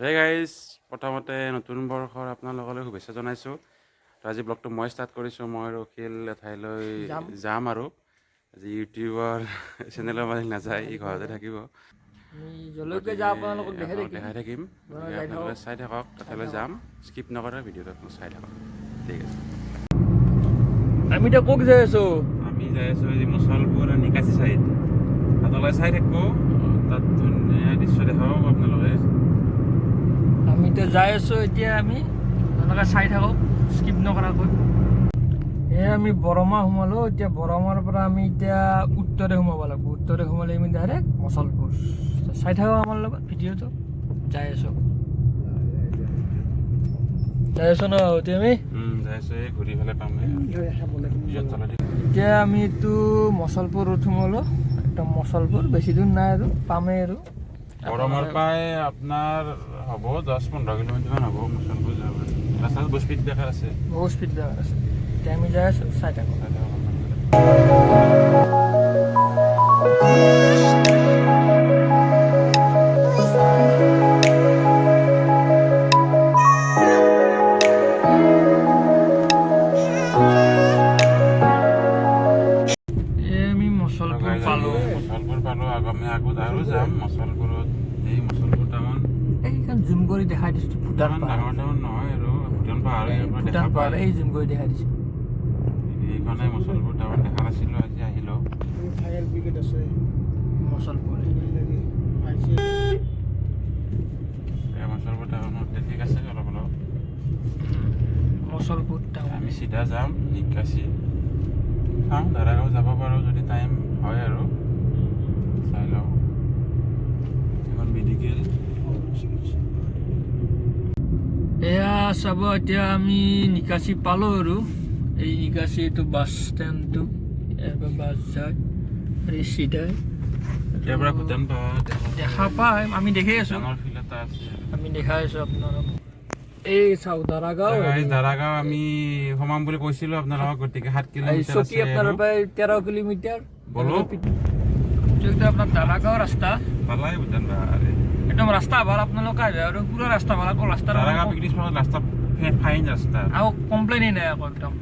Hey guys, প্ৰথমতে নতুন বৰ্ষৰ আপোনালোকলৈ শুভেচ্ছা জনাইছোঁ। তো আজি ব্লগটো মই ষ্টাৰ্ট কৰিছোঁ। মই ৰখিল এঠাইলৈ যাম আৰু আজি ইউটিউবৰ চেনেলৰ মালিক নাযায়, ই ঘৰতে থাকিব। যলৈকে যাওঁ আপোনালোকক দেখাই থাকিম। আপোনালোকে চাই থাকক, এঠাইলৈ যাম, স্কিপ নকৰে ভিডিঅ'টো আপোনালোকে চাই থাকক। ঠিক আছে, আমি এতিয়া ক'ত যাই আছোঁ? আমি যাই আছোঁ আজি মুছলপুৰ আৰু নিকাচি চাইড। আপোনালোকে চাই থাকিব, তাত ধুনীয়া দৃশ্য দেখাব আপোনালোকে। আমি এতিয়া যাই আছোঁ। এতিয়া আমি আপোনালোকে চাই থাকক স্কিপ নকৰাকৈ। আমি বৰমা সোমালোঁ। এতিয়া বৰমাৰ পৰা আমি এতিয়া উত্তৰে সোমাব লাগিব। উত্তৰে সোমালে আমি ডাইৰেক্ট মুছলপুৰ। চাই থাকক আমাৰ লগত ভিডিঅ'টো। যাই আছোঁ ন এতিয়া আমি যাই আছোঁ, ঘূৰি পেলাই পাম। এতিয়া আমি এইটো মুছলপুৰ ৰোড সোমালোঁ। একদম মুছলপুৰ, বেছি দূৰ নাই আৰু পামেই আৰু। বৰমাৰ পৰাই আপোনাৰ হ'ব 10-15 কিলোমিটাৰমান হ'ব মুছলপুৰ যাব। ৰাস্তাত বহুত স্পীড ব্ৰেকাৰ আছে, বহুত স্পীড ব্ৰেকাৰ আছে। এতিয়া আমি যাই আছোঁ, চাই থাকক। মুছলপুৰ পালোঁ। আমি আগত আৰু যাম মুছলপুৰত। এই মুছলপুৰ টাউন এইখন জুম কৰি দেখাই দিছোঁ। ভূটান ডাঙৰ টাউন নহয় আৰু ভূটান পাহাৰ ভূটান পাহাৰ এই জুম কৰি দেখাই দিছোঁ। এইখনে মুছলপুৰ টাউন দেখা নাছিলোঁ, আজি আহিলোঁ। ফায়াৰ ব্ৰিগেড আছে মুছলপুৰ। মুছলপুৰ টাউনত ট্ৰেফিক আছে অলপ অলপ। মুছলপুৰ টাউন আমি চিধা যাম নিকাচি, চাওঁ দাৰাগাঁও যাব পাৰোঁ যদি টাইম হয় আৰু চাই লওঁ। এখন মেডিকেল এয়া চাব। এতিয়া আমি নিকাচি পালোঁ আৰু এই নিকাচি এইটো বাছ ষ্টেণ্ডটো। ইয়াৰ পৰা বাছ যায় এই চিধাই। ইয়াৰ পৰা ভূটান পাহাৰ দেখা পাই, আমি দেখি আছোঁ, ডাঙৰ ফিল্ড এটা আছে। আমি দেখাই আছোঁ আপোনালোকক। এই চাওক দাৰাগাঁও। দাৰাগাঁও আমি সোমাম বুলি কৈছিলোঁ আপোনালোকক, গতিকে 7 কিলোমিটাৰ চকী আপোনাৰ প্ৰায় 13 কিলোমিটাৰ। বলো আপোনাৰ দাৰাগাঁও ৰাস্তা পালাই ভূটান পাহাৰ। একদম ৰাস্তা ভাল, আপোনালোকে আহিব আৰু পুৰা ৰাস্তা ভাল। আকৌ ৰাস্তা দাৰাগাঁও পিকনিক স্পটত ৰাস্তা ফাইন ৰাস্তা, আকৌ কমপ্লেইনেই নাই, আকৌ একদম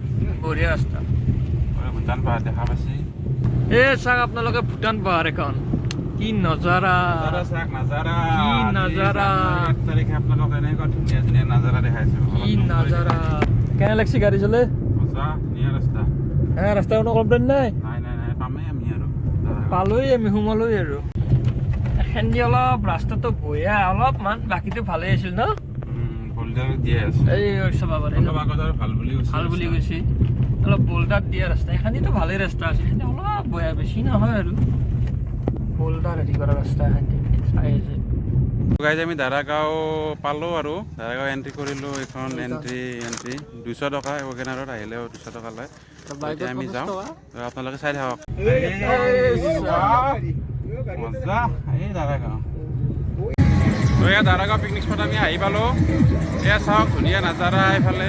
বঢ়িয়া ৰাস্তা। ভূটান পাহাৰ দেখা পাইছে। এই চাওক আপোনালোকে ভূটান পাহাৰ এখন, কি নজাৰা, কি নজাৰা, 1 তাৰিখে আপোনালোকে এনেকুৱা ধুনীয়া ধুনীয়া নাজাৰা দেখাইছোঁ। কি নজাৰা। কেনে লাগছে গাড়ী চলে? মজা, ধুনীয়া ৰাস্তা। ৰাস্তা কোনো কমপ্লেইন নাই? নাই নাই নাই, পামেই আমি আৰু পালোঁৱেই, আমি সোমালোৱেই আৰু। এখেন্দি অলপ ৰাস্তাটো বঢ়িয়া অলপমান, বাকীটো ভালেই আছিল ন? বোল্ডাৰ দিয়ে আছে। এই চাব পাৰে ভাল বুলি কৈছে। অলপ বোল্ডাৰ দিয়া ৰাস্তা, এখানিতো ভালেই ৰাস্তা আছিল, অলপ বয়া, বেছি নহয় আৰু বোল্ডাৰ হেৰি কৰা ৰাস্তা এখানি চাই আছে। গাইজ আমি দাৰাগাঁও পালোঁ আৰু দাৰাগাঁও এণ্ট্ৰি কৰিলোঁ। এইখন এণ্ট্ৰি 200 টকা। ৱেগেনাৰত আহিলেও 200 টকা লয়। এতিয়া আমি যাওঁ, আপোনালোকে চাই থাকক। মজা, এই দাৰাগাঁও। এয়া দাৰাগাঁও পিকনিক স্পট আমি আহি পালোঁ। এয়া চাওক ধুনীয়া নাজাৰা এইফালে।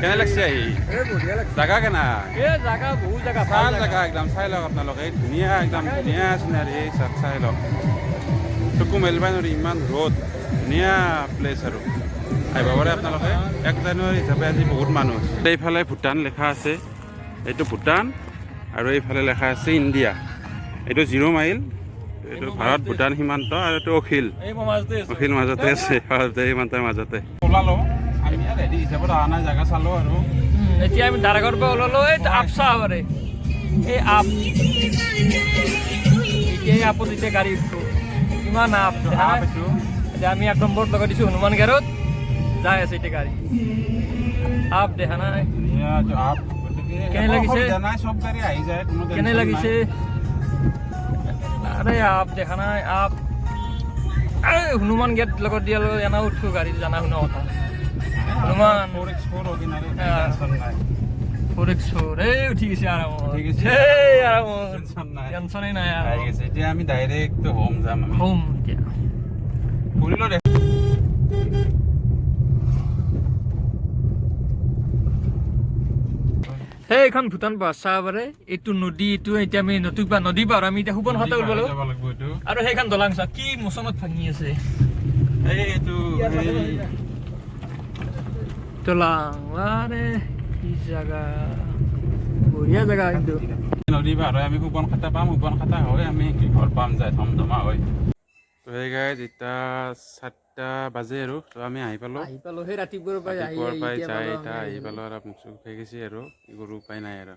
কেনে লাগছে আহি? জাগা কেনা? জাগা বহুত জাগা, ভাল জাগা একদম। চাই লওক আপোনালোকে, ধুনীয়া একদম ধুনীয়া চিনাৰী। চাই লওক, চকু মেলিব নোৱাৰি, ইমান ৰ'দ। ধুনীয়া প্লেচ আৰু আহিব পাৰে আপোনালোকে। 1 জানুৱাৰী হিচাপে আজি বহুত মানুহ আছে। এইফালে ভূটান লেখা আছে, এইটো ভূটান, আৰু এইফালে লেখা আছে ইণ্ডিয়া। এইটো 0 মাইল, এইটো ভাৰত ভূটান সীমান্ত, আৰু এইটো অখিল মাজতে আছে, ভাৰত সীমান্তৰ মাজতে। ওলালোঁ আমি আৰু ৰেডি হিচাপত অহা নাই, জাগা চালোঁ আৰু এতিয়া আমি দাৰাগাঁৱৰ পৰা ওলালোঁ। এই আপ চাহ পাৰে, এই আপ, এতিয়া আপত এতিয়া গাড়ী উঠছোঁ, ইমান আপ পাইছোঁ। এতিয়া আমি 1 নম্বৰত লগাই দিছোঁ হনুমান গাৰত, যাই আছে এতিয়া গাড়ী। আপ দেখা নাই কেনে লাগিছে? কেনে লাগিছে? আৰে আপ দেখা নাই, আপ হনুমান গেট লগত দিয়াৰ লগত এনে উঠছোঁ গাড়ী, জানা শুনা কথা। হনুমান 4x4 অৰ্ডিনাৰী হ্যাঁ। টেনচন নাই 4x4 এই উঠি গৈছে আৰামত উঠি গৈছে। এই আৰামত টেনচন নাই টেনচনেই নাই আহি আৰু গৈছে এতিয়া আমি ডাইৰেক্ট হোম যাম আমি হোম এতিয়া ফুৰিলো দে সেই এইখন ভূটান পাহাৰ চাব পাৰে এইটো নদী এইটো এতিয়া আমি নদী পাৰ আমি এতিয়া সোপন খাতে উলব যাব লাগিব এইটো আৰু সেইখন দলাং চা কি মোচনত ভাঙি আছে এইটো দলাং আৰে কি জাগা বঢ়িয়া জাগা কিন্তু নদী পাৰ হৈ আমি সোপন খাতা পাম সোপন খাতা হৈ আমি ঘৰ পাম যায় ধমধমা হৈ তো সেই গাইজ এতিয়া 7টা বাজে আৰু তো আমি আহি পালোঁ সেই ৰাতিপুৱাৰ ৰাতিপুৱাৰ পৰাই যাই এতিয়া আহি পালোঁ আৰু মুখ চুখ খাই গৈছে আৰু কি কৰোঁ উপায় নাই আৰু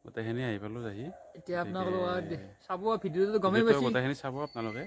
গোটেইখিনি আহি পালোঁ আহি এতিয়া আপোনালোকে চাব ভিডিঅ'টো গমেই পাইছে গোটেইখিনি চাব আপোনালোকে